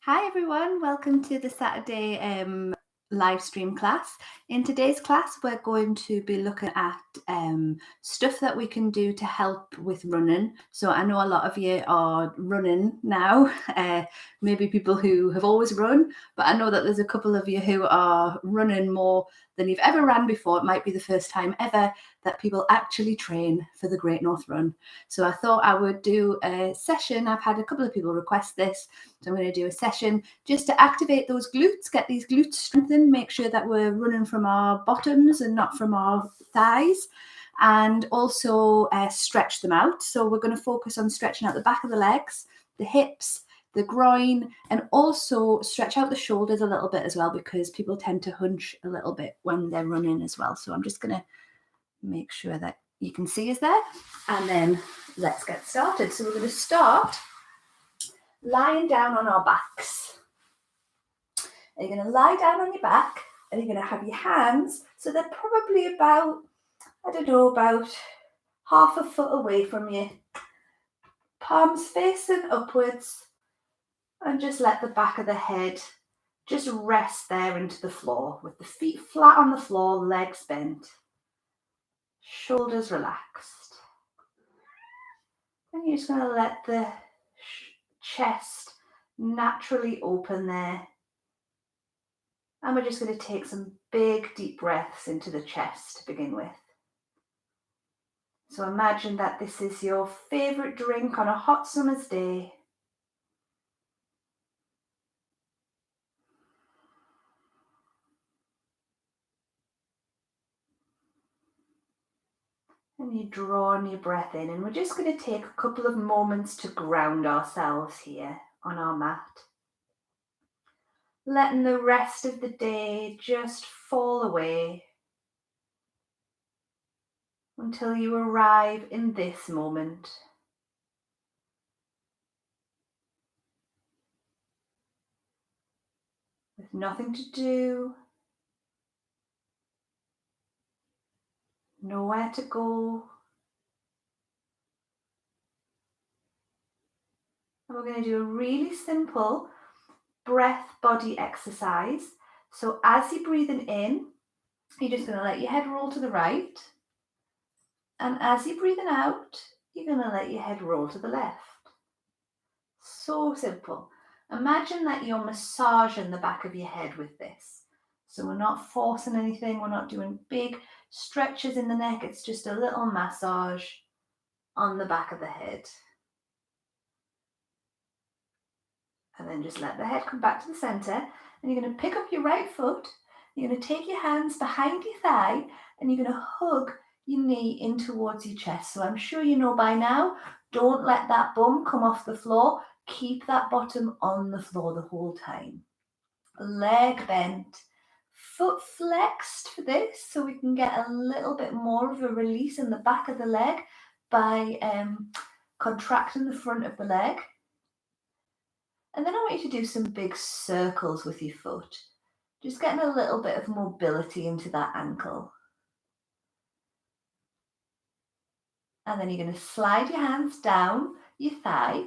Hi everyone, welcome to the Saturday live stream class. In today's class, we're going to be looking at stuff that we can do to help with running. So I know a lot of you are running now, maybe people who have always run, but I know that there's a couple of you who are running more than you've ever ran before. It might be the first time ever that people actually train for the Great North Run. So I thought I would do a session. I've had a couple of people request this. So I'm going to do a session just to activate those glutes, get these glutes strengthened, make sure that we're running from our bottoms and not from our thighs, and also stretch them out. So we're going to focus on stretching out the back of the legs, the hips, the groin, and also stretch out the shoulders a little bit as well, because people tend to hunch a little bit when they're running as well. So I'm just going to make sure that you can see us there, and then let's get started. So we're going to start lying down on our backs. And you're going to lie down on your back, and you're going to have your hands, so they're probably about, about half a foot away from you. Palms facing upwards, and just let the back of the head just rest there into the floor with the feet flat on the floor, legs bent, shoulders relaxed. And you're just going to let the chest naturally open there. And we're just going to take some big deep breaths into the chest to begin with. So imagine that this is your favourite drink on a hot summer's day. And you draw on your breath in, and we're just going to take a couple of moments to ground ourselves here on our mat. Letting the rest of the day just fall away until you arrive in this moment. With nothing to do, nowhere to go. And we're going to do a really simple breath body exercise. So as you're breathing in, you're just going to let your head roll to the right. And as you're breathing out, you're going to let your head roll to the left. So simple. Imagine that you're massaging the back of your head with this. So we're not forcing anything. We're not doing big stretches in the neck. It's just a little massage on the back of the head. And then just let the head come back to the center. And you're going to pick up your right foot. You're going to take your hands behind your thigh, and you're going to hug your knee in towards your chest. So I'm sure you know by now, don't let that bum come off the floor. Keep that bottom on the floor the whole time. Leg bent, foot flexed for this, so we can get a little bit more of a release in the back of the leg by contracting the front of the leg. And then I want you to do some big circles with your foot, just getting a little bit of mobility into that ankle. And then you're going to slide your hands down your thigh,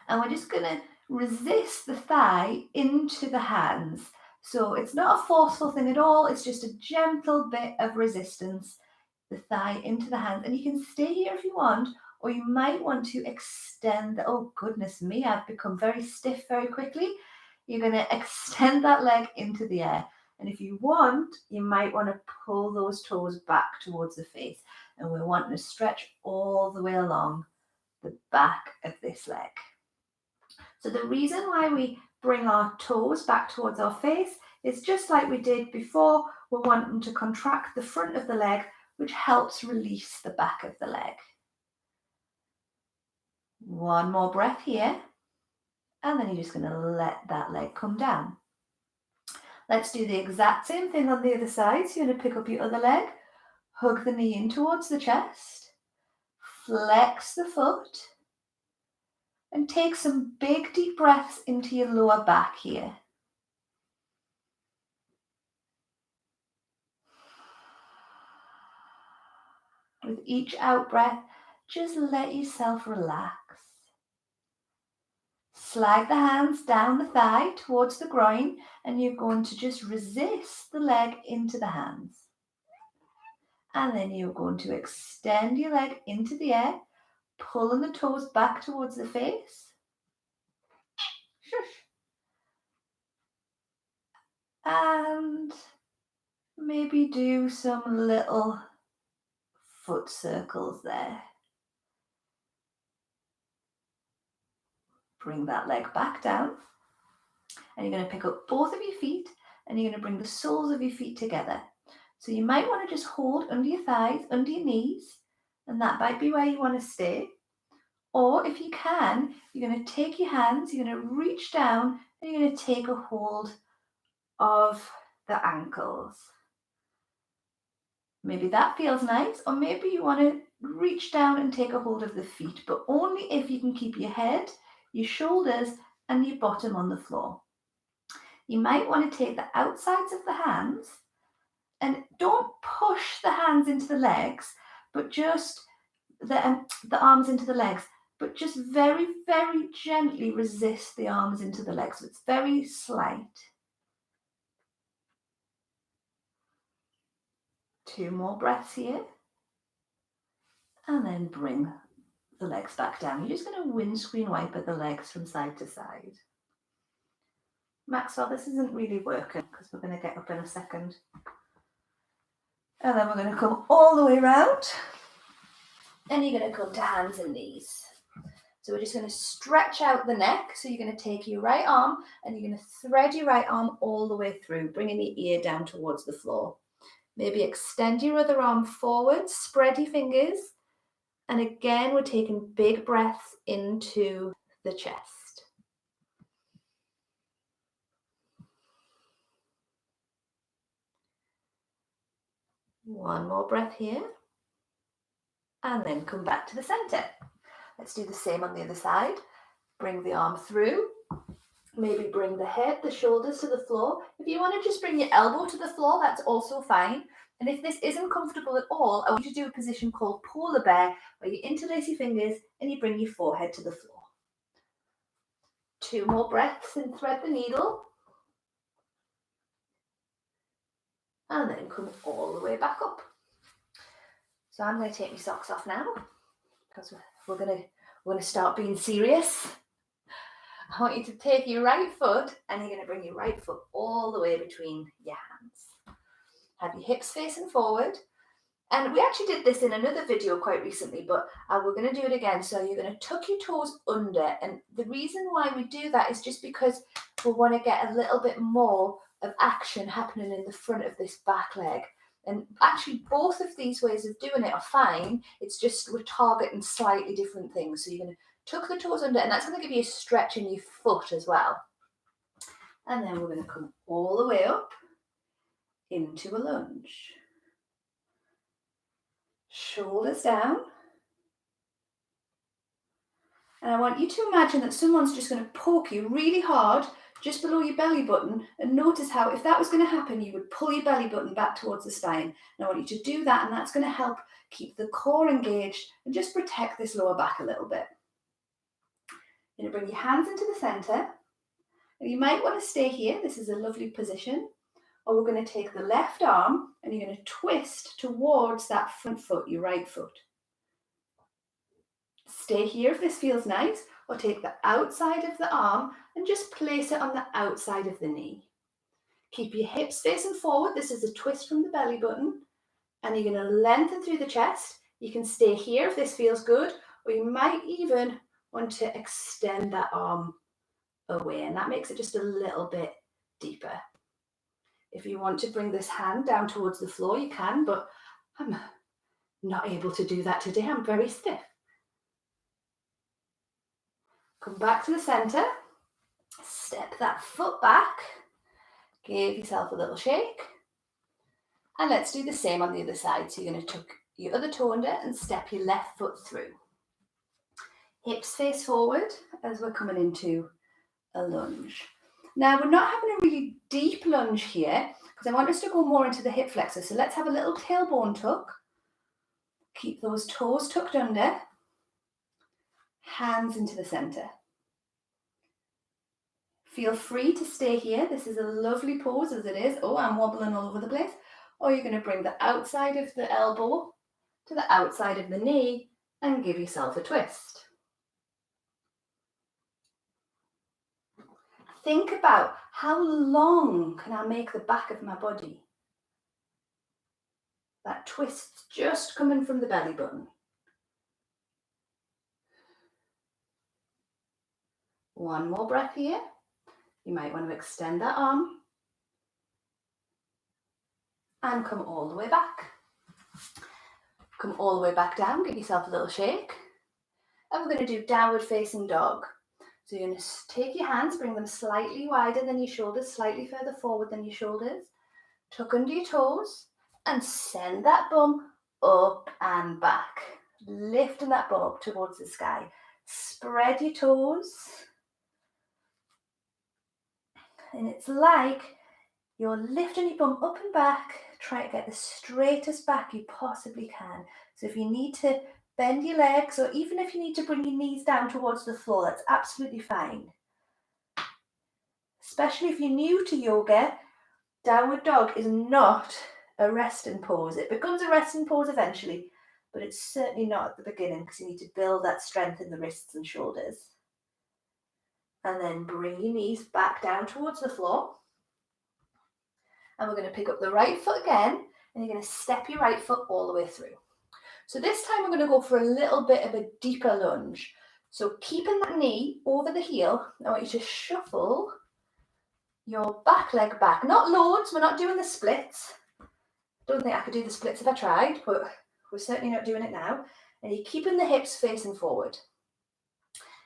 and we're just going to resist the thigh into the hands. So it's not a forceful thing at all, it's just a gentle bit of resistance, the thigh into the hands. And you can stay here if you want, or you might want to extend. Oh goodness me, I've become very stiff very quickly. You're going to extend that leg into the air. And if you want, you might want to pull those toes back towards the face. And we're wanting to stretch all the way along the back of this leg. So the reason why we bring our toes back towards our face is just like we did before. We're wanting to contract the front of the leg, which helps release the back of the leg. One more breath here, and then you're just going to let that leg come down. Let's do the exact same thing on the other side. So you're going to pick up your other leg, hug the knee in towards the chest, flex the foot, and take some big deep breaths into your lower back here. With each out breath, just let yourself relax. Slide the hands down the thigh towards the groin, and you're going to just resist the leg into the hands. And then you're going to extend your leg into the air, pulling the toes back towards the face. Shush. And maybe do some little foot circles there. Bring that leg back down. And you're going to pick up both of your feet and you're going to bring the soles of your feet together. So you might want to just hold under your thighs, under your knees, and that might be where you want to stay. Or if you can, you're going to take your hands, you're going to reach down and you're going to take a hold of the ankles. Maybe that feels nice, or maybe you want to reach down and take a hold of the feet, but only if you can keep your head, your shoulders, and your bottom on the floor. You might want to take the outsides of the hands and don't push the hands into the legs, but just the arms into the legs, but just very, very gently resist the arms into the legs. So it's very slight. 2 more breaths here. And then bring the legs back down. You're just going to windscreen wiper the legs from side to side. Maxwell, this isn't really working because we're going to get up in a second. And then we're going to come all the way around. And you're going to come to hands and knees. So we're just going to stretch out the neck. So you're going to take your right arm and you're going to thread your right arm all the way through, bringing your ear down towards the floor. Maybe extend your other arm forward, spread your fingers. And again, we're taking big breaths into the chest. One more breath here. And then come back to the center. Let's do the same on the other side. Bring the arm through. Maybe bring the head, the shoulders to the floor. If you want to just bring your elbow to the floor, that's also fine. And if this isn't comfortable at all, I want you to do a position called polar bear, where you interlace your fingers and you bring your forehead to the floor. 2 more breaths and thread the needle. And then come all the way back up. So I'm going to take my socks off now because we're going to start being serious. I want you to take your right foot and you're going to bring your right foot all the way between your hands. Have your hips facing forward. And we actually did this in another video quite recently, but we're going to do it again. So you're going to tuck your toes under. And the reason why we do that is just because we want to get a little bit more of action happening in the front of this back leg. And actually both of these ways of doing it are fine. It's just we're targeting slightly different things. So you're going to tuck the toes under, and that's going to give you a stretch in your foot as well. And then we're going to come all the way up into a lunge. Shoulders down. And I want you to imagine that someone's just going to poke you really hard just below your belly button, and notice how if that was going to happen, you would pull your belly button back towards the spine. And I want you to do that, and that's going to help keep the core engaged and just protect this lower back a little bit. You're going to bring your hands into the center. And you might want to stay here. This is a lovely position. Or we're going to take the left arm and you're going to twist towards that front foot, your right foot. Stay here if this feels nice, or take the outside of the arm and just place it on the outside of the knee. Keep your hips facing forward. This is a twist from the belly button. And you're going to lengthen through the chest. You can stay here if this feels good, or you might even want to extend that arm away, and that makes it just a little bit deeper. If you want to bring this hand down towards the floor, you can, but I'm not able to do that today. I'm very stiff. Come back to the center, step that foot back, give yourself a little shake, and let's do the same on the other side. So you're going to tuck your other toe under and step your left foot through. Hips face forward as we're coming into a lunge. Now we're not having a really deep lunge here because I want us to go more into the hip flexor. So let's have a little tailbone tuck. Keep those toes tucked under. Hands into the center. Feel free to stay here. This is a lovely pose as it is. Oh, I'm wobbling all over the place. Or you're going to bring the outside of the elbow to the outside of the knee and give yourself a twist. Think about how long can I make the back of my body? That twist's just coming from the belly button. One more breath here. You might want to extend that arm and come all the way back. Come all the way back down, give yourself a little shake. And we're going to do downward facing dog. So you're going to take your hands, bring them slightly wider than your shoulders, slightly further forward than your shoulders. Tuck under your toes and send that bum up and back. Lifting that bum up towards the sky. Spread your toes. And it's like you're lifting your bum up and back. Try to get the straightest back you possibly can. So if you need to bend your legs, or even if you need to bring your knees down towards the floor, that's absolutely fine. Especially if you're new to yoga, downward dog is not a resting pose. It becomes a resting pose eventually, but it's certainly not at the beginning because you need to build that strength in the wrists and shoulders. And then bring your knees back down towards the floor. And we're going to pick up the right foot again, and you're going to step your right foot all the way through. So this time we're going to go for a little bit of a deeper lunge. So keeping that knee over the heel, I want you to shuffle your back leg back. Not loads, we're not doing the splits. Don't think I could do the splits if I tried, but we're certainly not doing it now. And you're keeping the hips facing forward.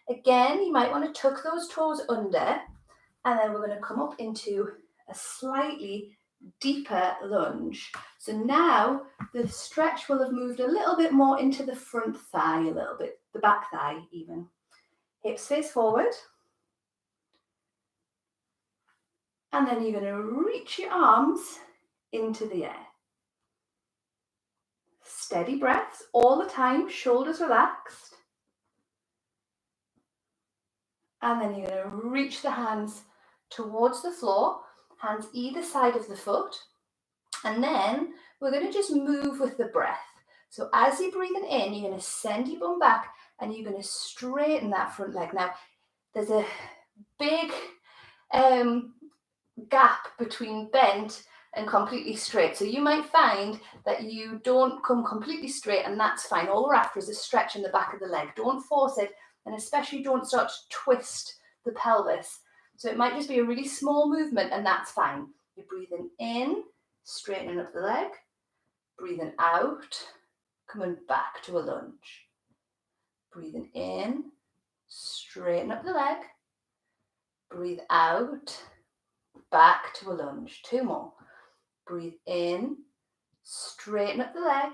Again, you might want to tuck those toes under, and then we're going to come up into a slightly deeper lunge. So now the stretch will have moved a little bit more into the front thigh, a little bit, the back thigh even. Hips face forward. And then you're going to reach your arms into the air. Steady breaths all the time, shoulders relaxed. And then you're going to reach the hands towards the floor, hands either side of the foot. And then we're going to just move with the breath. So as you're breathing in, you're going to send your bum back and you're going to straighten that front leg. Now, there's a big gap between bent and completely straight. So you might find that you don't come completely straight, and that's fine. All we're after is a stretch in the back of the leg. Don't force it, and especially don't start to twist the pelvis. So it might just be a really small movement, and that's fine. You're breathing in, straightening up the leg, breathing out, coming back to a lunge. Breathing in, straighten up the leg, breathe out, back to a lunge. Two more. Breathe in, straighten up the leg,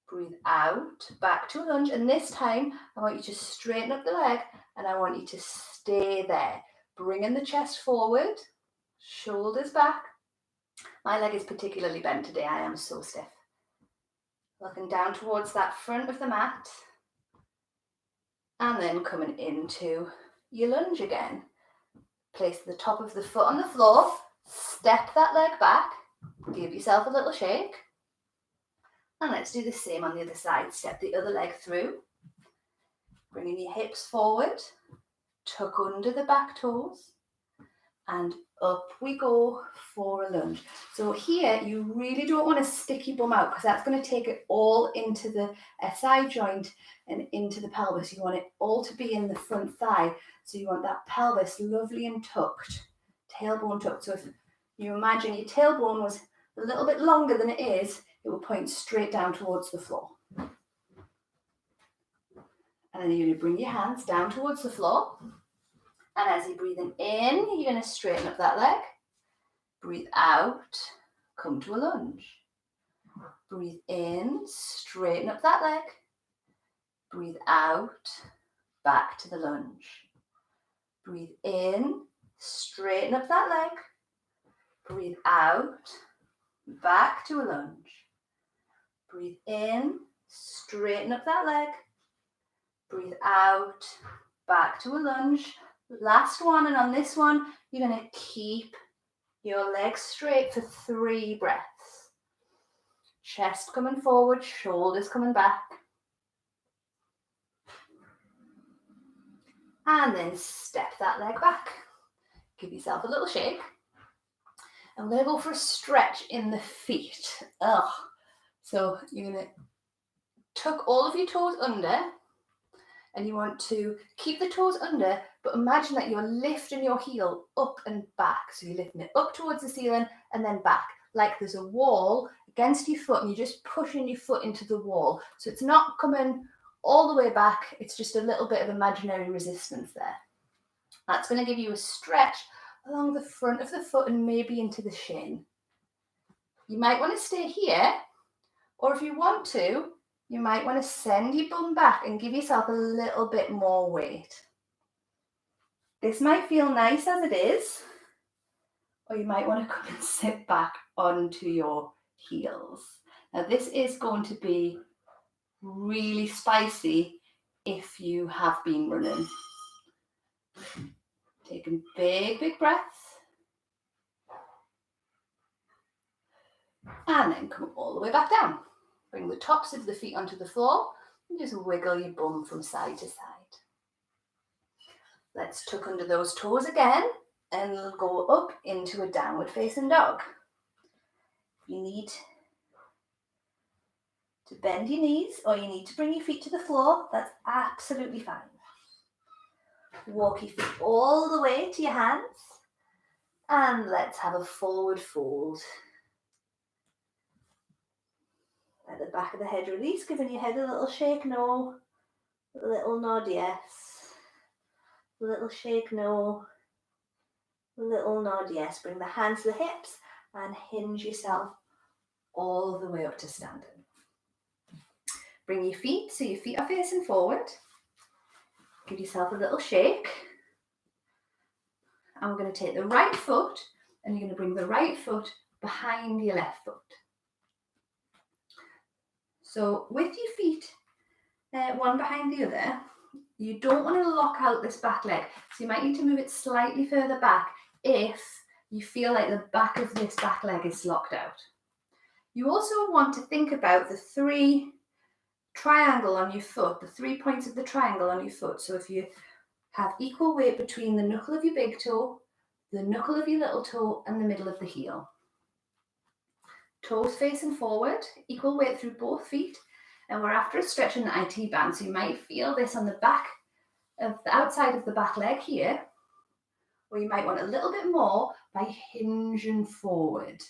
breathe out, back to a lunge. And this time, I want you to straighten up the leg and I want you to stay there. Bringing the chest forward, shoulders back. My leg is particularly bent today. I am so stiff. Looking down towards that front of the mat. And then coming into your lunge again. Place the top of the foot on the floor. Step that leg back. Give yourself a little shake. And let's do the same on the other side. Step the other leg through. Bringing your hips forward. Tuck under the back toes. And up we go for a lunge. So here, you really don't want to stick your bum out because that's going to take it all into the SI joint and into the pelvis. You want it all to be in the front thigh. So you want that pelvis lovely and tucked, tailbone tucked. So if you imagine your tailbone was a little bit longer than it is, it will point straight down towards the floor. And then you're going to bring your hands down towards the floor. And as you're breathing in, you're going to straighten up that leg. Breathe out, come to a lunge. Breathe in, straighten up that leg. Breathe out, back to the lunge. Breathe in, straighten up that leg. Breathe out, back to a lunge. Breathe in, straighten up that leg. Breathe out, back to a lunge. Last one, and on this one, you're going to keep your legs straight for 3 breaths. Chest coming forward, shoulders coming back. And then step that leg back. Give yourself a little shake. And we're going to go for a stretch in the feet. So you're going to tuck all of your toes under, and you want to keep the toes under, but imagine that you're lifting your heel up and back. So you're lifting it up towards the ceiling and then back, like there's a wall against your foot and you're just pushing your foot into the wall. So it's not coming all the way back, it's just a little bit of imaginary resistance there. That's going to give you a stretch along the front of the foot and maybe into the shin. You might want to stay here, or if you want to, you might want to send your bum back and give yourself a little bit more weight. This might feel nice as it is, or you might want to come and sit back onto your heels. Now this is going to be really spicy if you have been running. Taking big breaths. And then come all the way back down. Bring the tops of the feet onto the floor and just wiggle your bum from side to side. Let's tuck under those toes again and go up into a downward facing dog. You need to bend your knees or you need to bring your feet to the floor. That's absolutely fine. Walk your feet all the way to your hands and let's have a forward fold. Let the back of the head release, giving your head a little shake no, a little nod yes, a little shake no, a little nod yes. Bring the hands to the hips and hinge yourself all the way up to standing. Bring your feet so your feet are facing forward. Give yourself a little shake. And we're going to take the right foot and you're going to bring the right foot behind your left foot. So with your feet, one behind the other, you don't want to lock out this back leg. So you might need to move it slightly further back if you feel like the back of this back leg is locked out. You also want to think about the 3 triangle on your foot, the 3 points of the triangle on your foot. So if you have equal weight between the knuckle of your big toe, the knuckle of your little toe, and the middle of the heel. Toes facing forward, equal weight through both feet, and we're after a stretch in the IT band. So you might feel this on the back of the outside of the back leg here, or you might want a little bit more by hinging forward.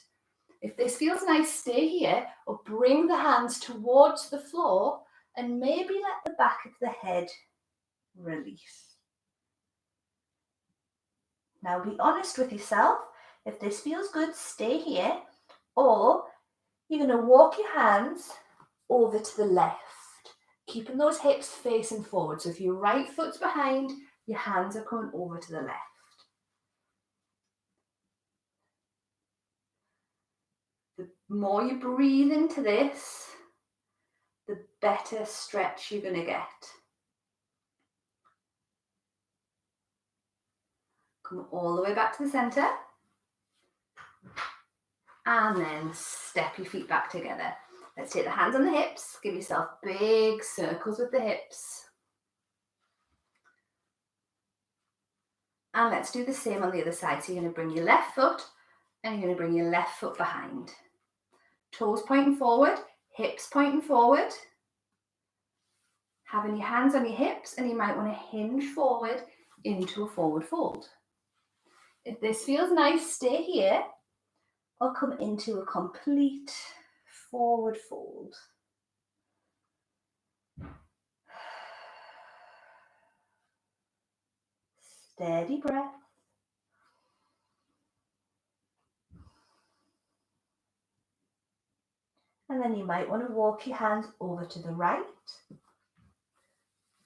If this feels nice, stay here or bring the hands towards the floor and maybe let the back of the head release. Now be honest with yourself. If this feels good, stay here, or you're going to walk your hands over to the left, keeping those hips facing forward. So if your right foot's behind, your hands are coming over to the left. The more you breathe into this, the better stretch you're going to get. Come all the way back to the center. And then step your feet back together. Let's take the hands on the hips. Give yourself big circles with the hips. And let's do the same on the other side. So you're going to bring your left foot and you're going to bring your left foot behind. Toes pointing forward, hips pointing forward. Having your hands on your hips, and you might want to hinge forward into a forward fold. If this feels nice, stay here or come into a complete forward fold. Steady breath. And then you might want to walk your hands over to the right,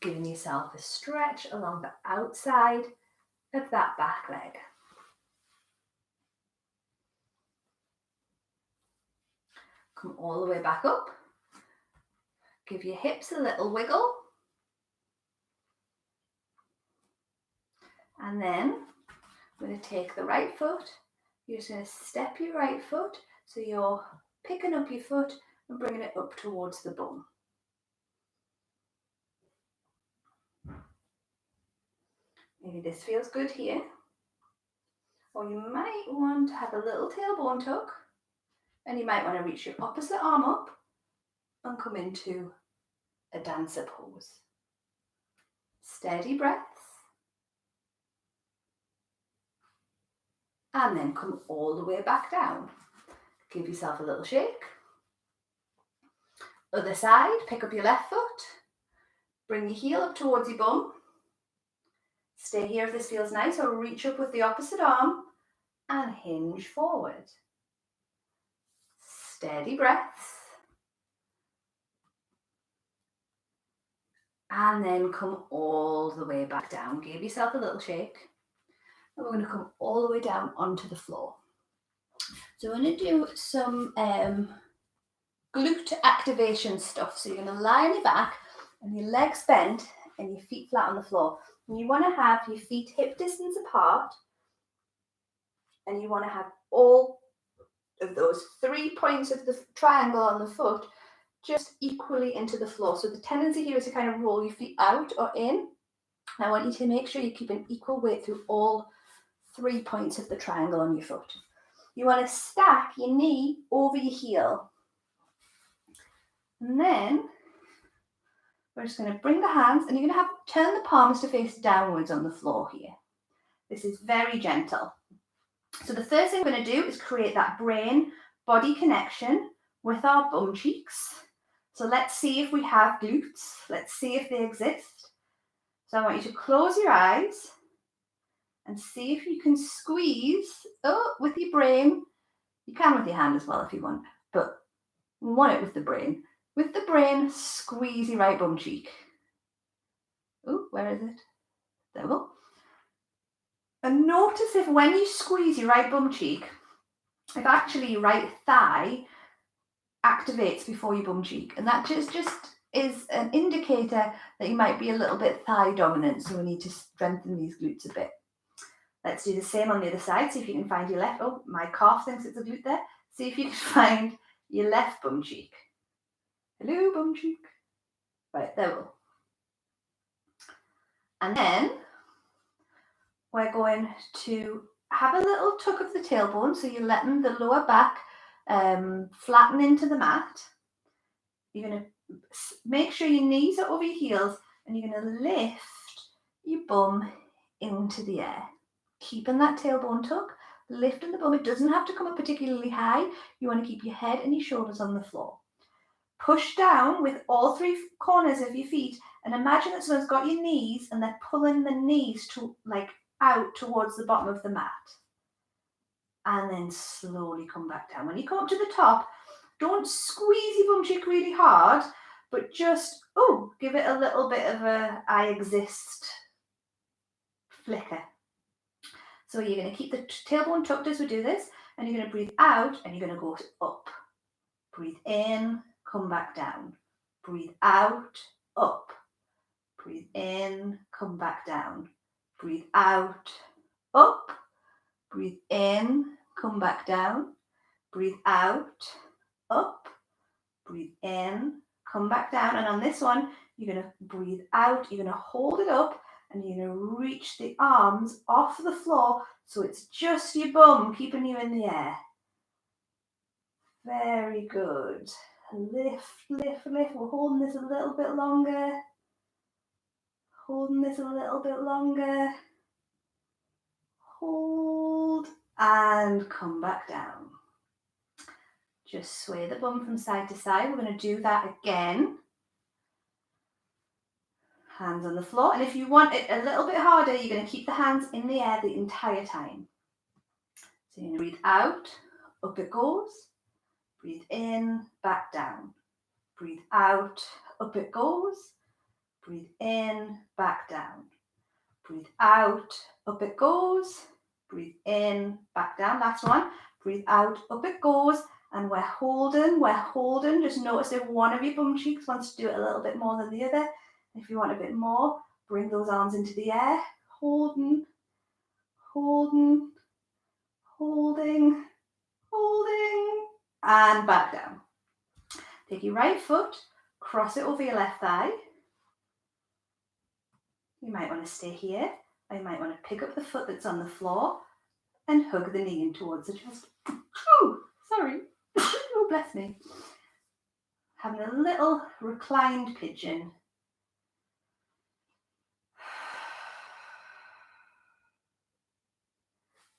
giving yourself a stretch along the outside of that back leg. Come all the way back up. Give your hips a little wiggle. And then I'm going to take the right foot. You're just going to step your right foot. So you're picking up your foot and bringing it up towards the bum. Maybe this feels good here. Or you might want to have a little tailbone tuck, and you might want to reach your opposite arm up and come into a dancer pose. Steady breaths. And then come all the way back down. Give yourself a little shake. Other side, pick up your left foot. Bring your heel up towards your bum. Stay here if this feels nice, or reach up with the opposite arm and hinge forward. Steady breaths. And then come all the way back down. Give yourself a little shake. And we're going to come all the way down onto the floor. So we're going to do some glute activation stuff. So you're going to lie on your back and your legs bent and your feet flat on the floor. And you want to have your feet hip distance apart, and you want to have all of those 3 points of the triangle on the foot just equally into the floor. So the tendency here is to kind of roll your feet out or in. And I want you to make sure you keep an equal weight through all 3 points of the triangle on your foot. You want to stack your knee over your heel. And then we're just going to bring the hands, and you're going to turn the palms to face downwards on the floor here. This is very gentle. So the first thing we're going to do is create that brain-body connection with our bum cheeks. So let's see if we have glutes. Let's see if they exist. So I want you to close your eyes and see if you can squeeze with your brain. You can with your hand as well if you want, but we want it with the brain. With the brain, squeeze your right bum cheek. Oh, where is it? There we go. And notice if when you squeeze your right bum cheek, if actually your right thigh activates before your bum cheek. And that just is an indicator that you might be a little bit thigh dominant. So we need to strengthen these glutes a bit. Let's do the same on the other side. See if you can find your left. Oh, my calf thinks it's a glute there. See if you can find your left bum cheek. Hello, bum cheek. Right, there we go. And then we're going to have a little tuck of the tailbone. So you're letting the lower back flatten into the mat. You're going to make sure your knees are over your heels, and you're going to lift your bum into the air. Keeping that tailbone tuck, lifting the bum. It doesn't have to come up particularly high. You want to keep your head and your shoulders on the floor. Push down with all 3 corners of your feet, and imagine that someone's got your knees and they're pulling the knees to out towards the bottom of the mat. And then slowly come back down. When you come up to the top, don't squeeze your bum cheek really hard, but just give it a little bit of a I exist flicker. So you're going to keep the tailbone tucked as we do this, and you're going to breathe out, and you're going to go up. Breathe in, come back down. Breathe out, up. Breathe in, come back down. Breathe out, up. Breathe in, come back down. Breathe out, up. Breathe in, come back down. And on this one, you're going to breathe out. You're going to hold it up, and you're going to reach the arms off the floor so it's just your bum keeping you in the air. Very good. Lift, lift, lift. We're holding this a little bit longer. Holding this a little bit longer. Hold and come back down. Just sway the bum from side to side. We're going to do that again. Hands on the floor. And if you want it a little bit harder, you're going to keep the hands in the air the entire time. So you're going to breathe out, up it goes. Breathe in, back down. Breathe out, up it goes. Breathe in, back down. Breathe out, up it goes. Breathe in, back down. Last one. Breathe out, up it goes. And we're holding. Just notice if one of your bum cheeks wants to do it a little bit more than the other. If you want a bit more, bring those arms into the air. Holding holding, and back down. Take your right foot, cross it over your left thigh. You might want to stay here, or you might want to pick up the foot that's on the floor and hug the knee in towards the chest. Oh, sorry. Oh, bless me. Having a little reclined pigeon.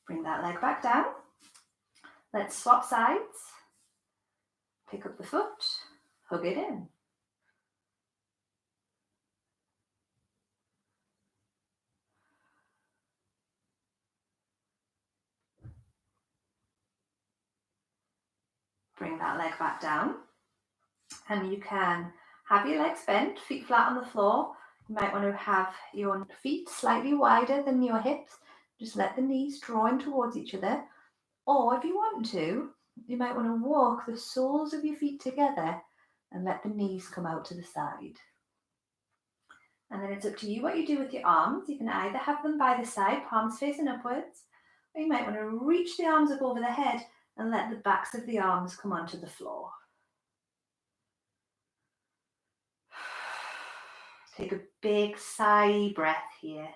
Bring that leg back down. Let's swap sides. Pick up the foot, hug it in. Bring that leg back down. And you can have your legs bent, feet flat on the floor. You might want to have your feet slightly wider than your hips. Just let the knees draw in towards each other. Or if you want to, you might want to walk the soles of your feet together and let the knees come out to the side. And then it's up to you what you do with your arms. You can either have them by the side, palms facing upwards, or you might want to reach the arms up over the head and let the backs of the arms come onto the floor. Take a big sigh breath here.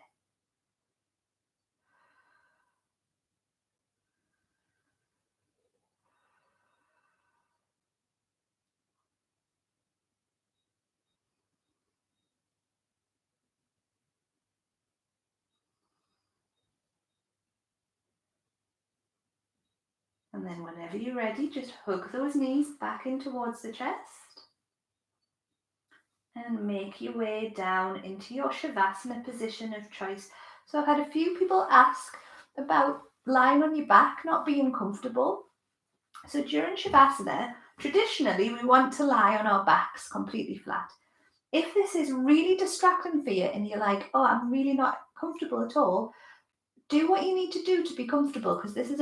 And then whenever you're ready, just hug those knees back in towards the chest. And make your way down into your Shavasana position of choice. So I've had a few people ask about lying on your back, not being comfortable. So during Shavasana, traditionally we want to lie on our backs completely flat. If this is really distracting for you and you're like, oh, I'm really not comfortable at all, do what you need to do to be comfortable, because this is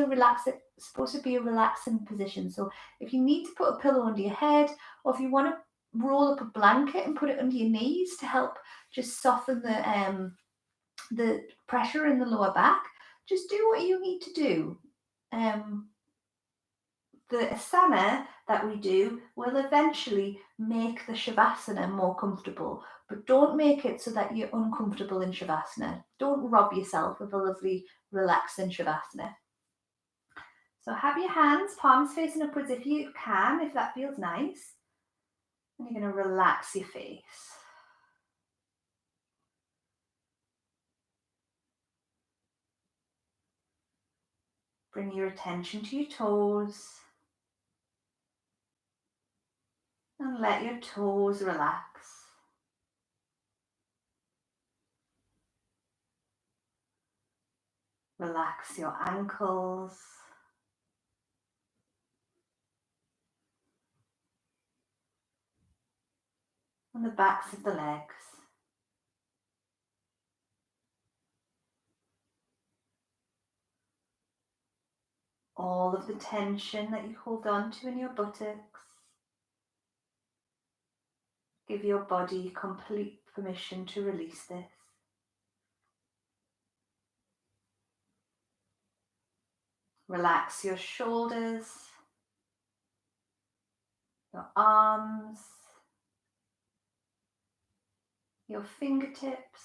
supposed to be a relaxing position. So if you need to put a pillow under your head, or if you want to roll up a blanket and put it under your knees to help just soften the pressure in the lower back, just do what you need to do. The asana that we do will eventually make the Shavasana more comfortable, but don't make it so that you're uncomfortable in Shavasana. Don't rob yourself of a lovely, relaxing Shavasana. So have your hands, palms facing upwards if you can, if that feels nice. And you're going to relax your face. Bring your attention to your toes. And let your toes relax. Relax your ankles. And the backs of the legs. All of the tension that you hold on to in your buttocks. Give your body complete permission to release this. Relax your shoulders, your arms, your fingertips.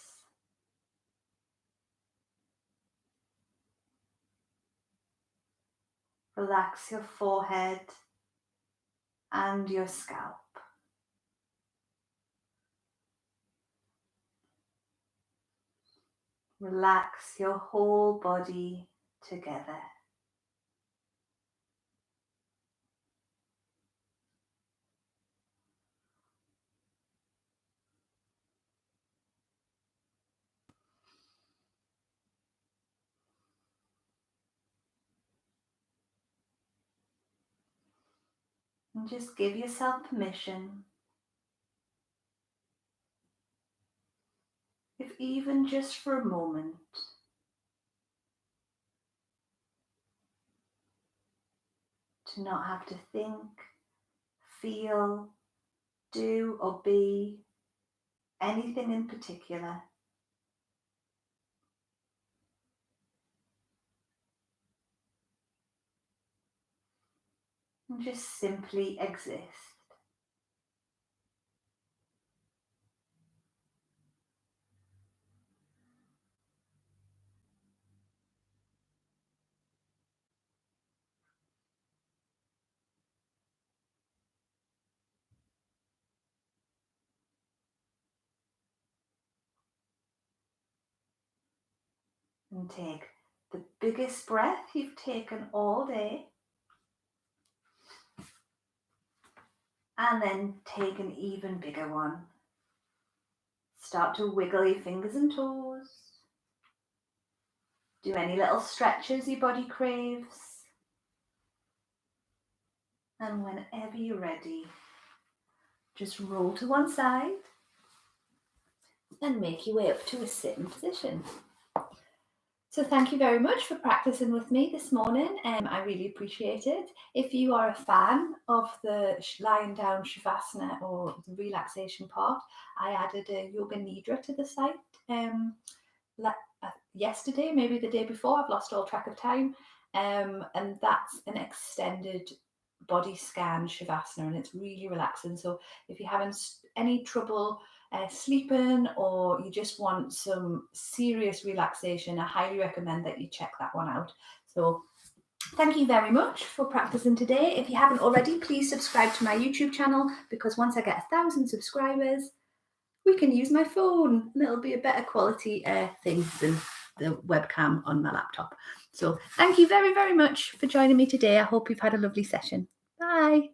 Relax your forehead and your scalp. Relax your whole body together. And just give yourself permission, if even just for a moment, to not have to think, feel, do or be anything in particular. and just simply exist. And take the biggest breath you've taken all day. And then take an even bigger one. Start to wiggle your fingers and toes. Do any little stretches your body craves. And whenever you're ready, just roll to one side and make your way up to a sitting position. So thank you very much for practicing with me this morning. I really appreciate it. If you are a fan of the lying down Shavasana or the relaxation part, I added a yoga nidra to the site yesterday, maybe the day before. I've lost all track of time. And that's an extended body scan Shavasana, and it's really relaxing. So if you're having any trouble sleeping, or you just want some serious relaxation, I highly recommend that you check that one out. So thank you very much for practicing today. If you haven't already, please subscribe to my YouTube channel, because once I get 1,000 subscribers, we can use my phone and it'll be a better quality thing than the webcam on my laptop. So thank you very, very much for joining me today. I hope you've had a lovely session. Bye.